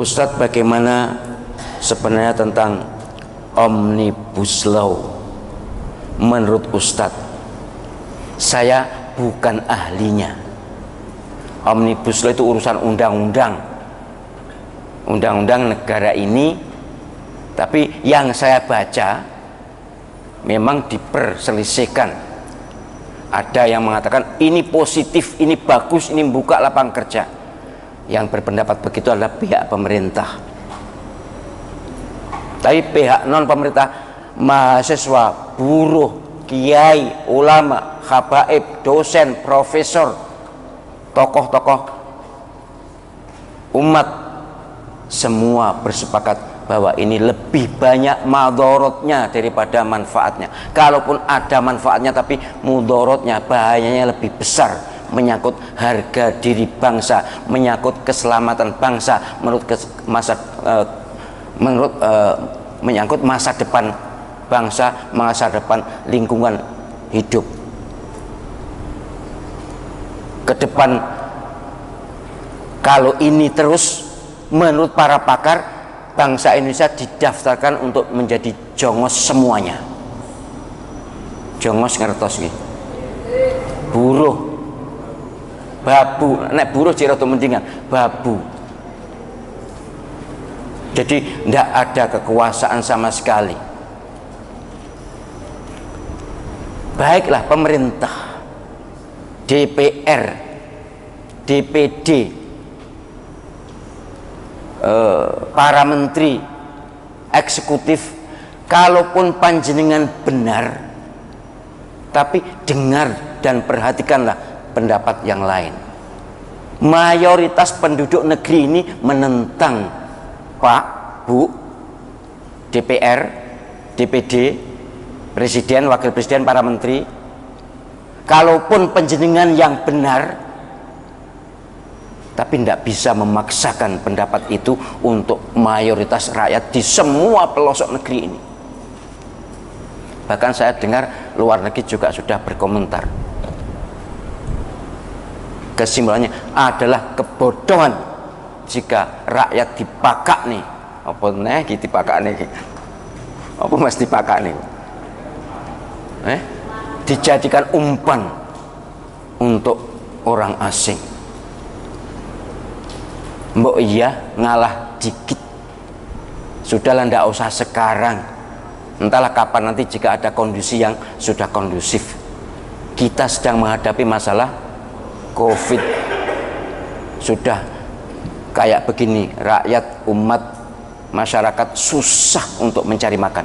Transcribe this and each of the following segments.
Ustadz, bagaimana sebenarnya tentang Omnibus Law? Menurut Ustadz, saya bukan ahlinya. Omnibus Law itu urusan undang-undang negara ini, tapi yang saya baca memang diperselisihkan. Ada yang mengatakan ini positif, ini bagus, ini membuka lapangan kerja. Yang berpendapat begitu adalah pihak pemerintah. Tapi pihak non pemerintah, mahasiswa, buruh, kiai, ulama, habaib, dosen, profesor, tokoh-tokoh umat, semua bersepakat bahwa ini lebih banyak madorotnya daripada manfaatnya. Kalaupun ada manfaatnya, tapi mudorotnya, bahayanya lebih besar, menyangkut harga diri bangsa, menyangkut keselamatan bangsa, menyangkut masa depan bangsa, masa depan lingkungan hidup ke depan. Kalau ini terus, menurut para pakar, bangsa Indonesia didaftarkan untuk menjadi jongos semuanya. Jongos ngertos gitu, buruh, babu, nek buruh jiroto mendingan babu. Jadi tidak ada kekuasaan sama sekali. Baiklah pemerintah, DPR, DPD, para menteri, eksekutif, kalaupun panjenengan benar, tapi dengar dan perhatikanlah pendapat yang lain. Mayoritas penduduk negeri ini menentang Pak, Bu, DPR, DPD, presiden, wakil presiden, para menteri. Kalaupun panjenengan yang benar, tapi tidak bisa memaksakan pendapat itu untuk mayoritas rakyat di semua pelosok negeri ini. Bahkan saya dengar luar negeri juga sudah berkomentar. Kesimpulannya adalah kebodohan jika rakyat dipakak nih. Apa nih gitu dipakak nih? Apa mesti dipakak nih? Dijadikan umpan untuk orang asing. Mbok iya ngalah dikit, sudahlah, ndak usah sekarang, entahlah kapan nanti jika ada kondisi yang sudah kondusif. Kita sedang menghadapi masalah COVID, sudah kayak begini, rakyat, umat, masyarakat susah untuk mencari makan.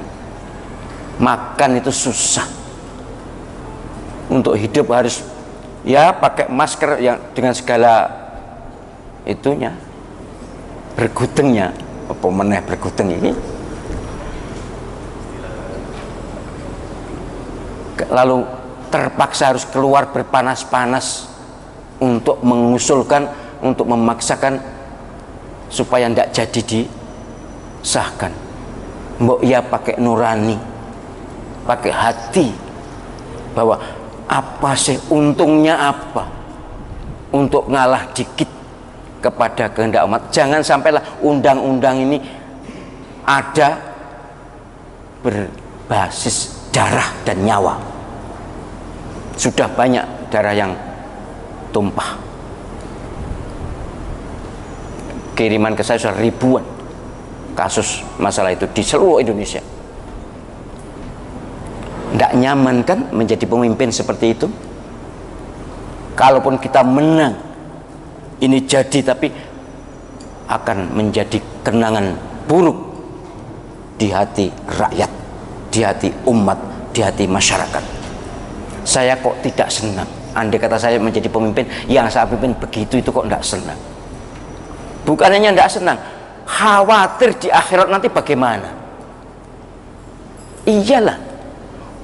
Makan itu susah, untuk hidup harus ya pakai masker yang dengan segala itunya, bergudengnya, apa meneh bergudeng ini, lalu terpaksa harus keluar berpanas-panas untuk mengusulkan, untuk memaksakan supaya tidak jadi disahkan. Mbok ya pakai nurani, pakai hati, bahwa apa sih untungnya apa untuk ngalah dikit kepada kehendak umat. Jangan sampailah undang-undang ini ada berbasis darah dan nyawa. Sudah banyak darah yang tumpah. Kiriman ke saya sudah ribuan kasus masalah itu di seluruh Indonesia. Tidak nyaman kan menjadi pemimpin seperti itu? Kalaupun kita menang ini jadi, tapi akan menjadi kenangan buruk di hati rakyat, di hati umat, di hati masyarakat. Saya kok tidak senang. Andai kata saya menjadi pemimpin, yang saya pimpin begitu, itu kok tidak senang. Bukan hanya tidak senang, khawatir di akhirat nanti bagaimana. Iyalah,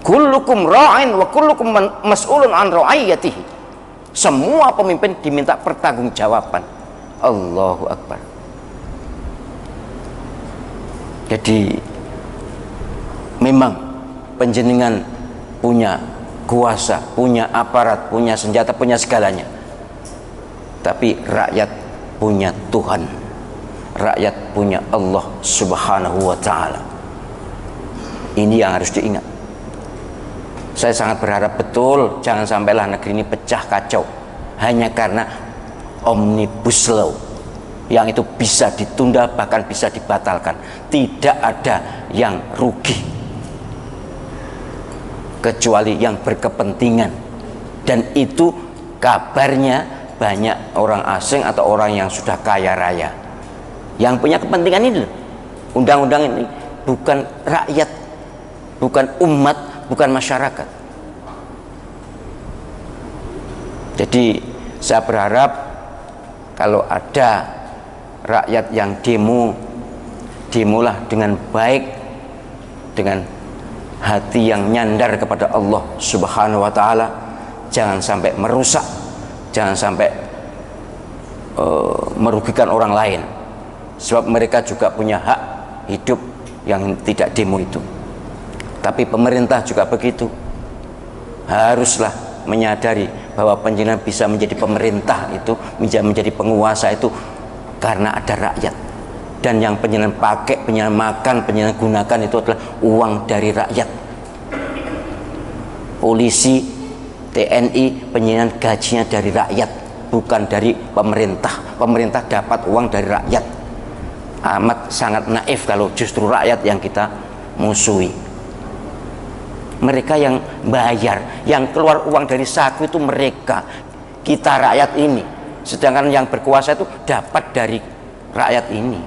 kullukum ra'in wa kullukum mas'ulun an ra'iyatihi. Semua pemimpin diminta pertanggungjawaban. Allahu Akbar. Jadi memang panjenengan punya kuasa, punya aparat, punya senjata, punya segalanya. Tapi rakyat punya Tuhan. rakyat punya Allah Subhanahu wa ta'ala. Ini yang harus diingat. Saya sangat berharap betul jangan sampailah negeri ini pecah kacau hanya karena omnibus law yang itu bisa ditunda bahkan bisa dibatalkan. Tidak ada yang rugi kecuali yang berkepentingan, dan itu kabarnya banyak orang asing atau orang yang sudah kaya raya yang punya kepentingan ini. Undang-undang ini bukan rakyat, bukan umat, bukan masyarakat. Jadi saya berharap kalau ada rakyat yang demolah dengan baik, dengan hati yang nyandar kepada Allah Subhanahu wa ta'ala. Jangan sampai merusak, jangan sampai merugikan orang lain, sebab mereka juga punya hak hidup yang tidak demo itu. Tapi pemerintah juga begitu, haruslah menyadari bahwa panjenengan bisa menjadi pemerintah itu, menjadi penguasa itu karena ada rakyat, dan yang panjenengan pakai, panjenengan makan, panjenengan gunakan itu adalah uang dari rakyat. Polisi, TNI, panjenengan gajinya dari rakyat, bukan dari pemerintah. Pemerintah dapat uang dari rakyat. Amat sangat naif kalau justru rakyat yang kita musuhi. Mereka yang bayar, yang keluar uang dari saku itu mereka, kita rakyat ini. Sedangkan yang berkuasa itu dapat dari rakyat ini.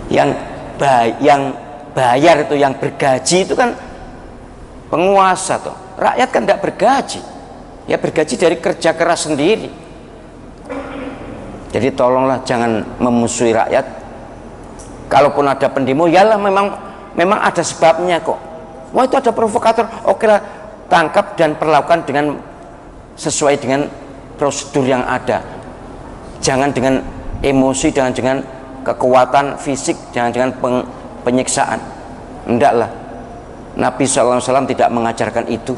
Yang bayar itu, yang bergaji itu kan penguasa tuh. Rakyat kan tidak bergaji, ya bergaji dari kerja keras sendiri. Jadi tolonglah jangan memusuhi rakyat. Kalaupun ada pendemo, yalah memang ada sebabnya kok. Wah, itu ada provokator, oke lah, tangkap dan perlakukan dengan sesuai dengan prosedur yang ada. Jangan dengan emosi, jangan dengan kekuatan fisik, jangan dengan penyiksaan. Hendaklah. Nabi SAW tidak mengajarkan itu.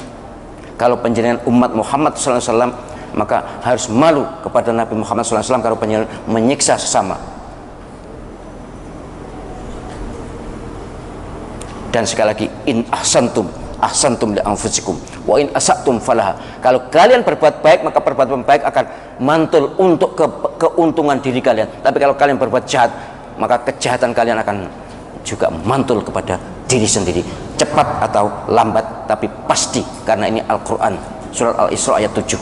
Kalau panjenengan umat Muhammad SAW, maka harus malu kepada Nabi Muhammad SAW kalau panjenengan menyiksa sesama. Dan sekali lagi, in ahsantum li anfusikum wa in asatum falaha. Kalau kalian berbuat baik, maka perbuatan baik akan mantul untuk keuntungan diri kalian. Tapi kalau kalian berbuat jahat, maka kejahatan kalian akan juga mantul kepada diri sendiri. Cepat atau lambat, tapi pasti, karena ini Al-Quran, surat Al-Isra ayat 7.